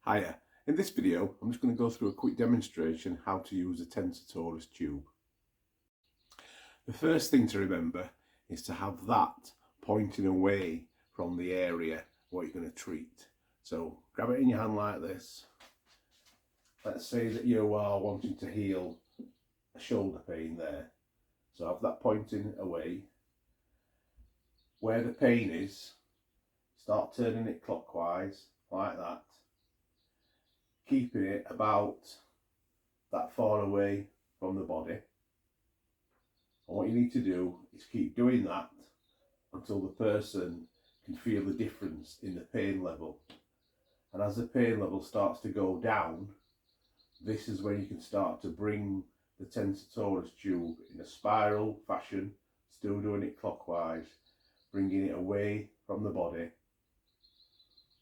Hiya. In this video, I'm just going to go through a quick demonstration how to use a Tensor Torus tube. The first thing to remember is to have that pointing away from the area what you're going to treat. So grab it in your hand like this. Let's say that you are wanting to heal a shoulder pain there. So have that pointing away. Where the pain is, start turning it clockwise like that. Keeping it about that far away from the body. And what you need to do is keep doing that until the person can feel the difference in the pain level. And as the pain level starts to go down, this is when you can start to bring the Tensor Torus tube in a spiral fashion, still doing it clockwise, bringing it away from the body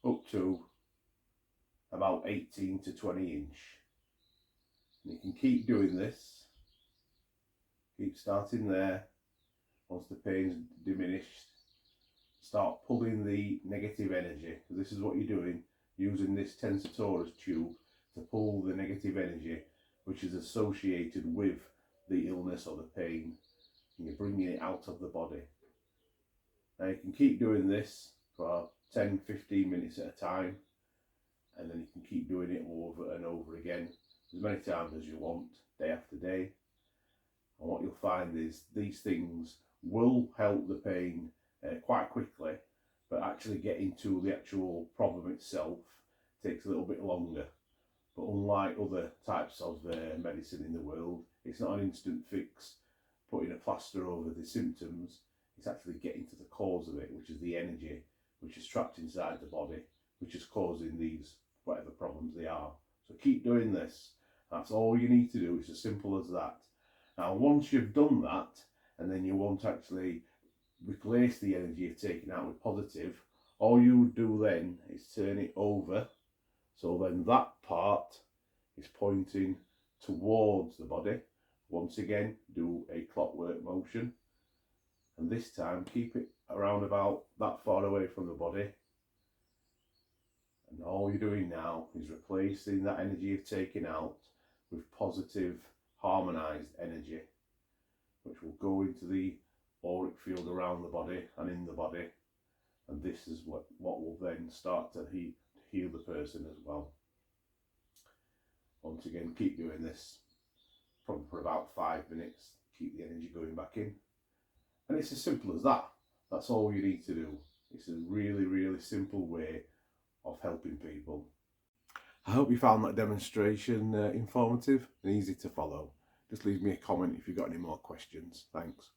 up to about 18 to 20 inch. And you can keep doing this, keep starting there. Once the pain's diminished, start pulling the negative energy, because this is what you're doing, using this Tensor Torus tube to pull the negative energy which is associated with the illness or the pain, and you're bringing it out of the body. Now you can keep doing this for 10-15 minutes at a time, and then you can keep doing it over and over again as many times as you want, day after day. And what you'll find is these things will help the pain quite quickly, but actually getting to the actual problem itself takes a little bit longer. But unlike other types of medicine in the world, it's not an instant fix, putting a plaster over the symptoms. It's actually getting to the cause of it, which is the energy which is trapped inside the body, which is causing these whatever problems they are. So keep doing this. That's all you need to do. It's as simple as that. Now once you've done that, and then you want to actually replace the energy you've taken out with positive, all you do then is turn it over, so then that part is pointing towards the body. Once again, do a clockwork motion, and this time keep it around about that far away from the body. And all you're doing now is replacing that energy you've taken out with positive, harmonised energy, which will go into the auric field around the body and in the body. And this is what will then start to heal the person as well. Once again, keep doing this probably for about 5 minutes. Keep the energy going back in. And it's as simple as that. That's all you need to do. It's a really, really simple way of helping people. I hope you found that demonstration informative and easy to follow. Just leave me a comment if you've got any more questions. Thanks.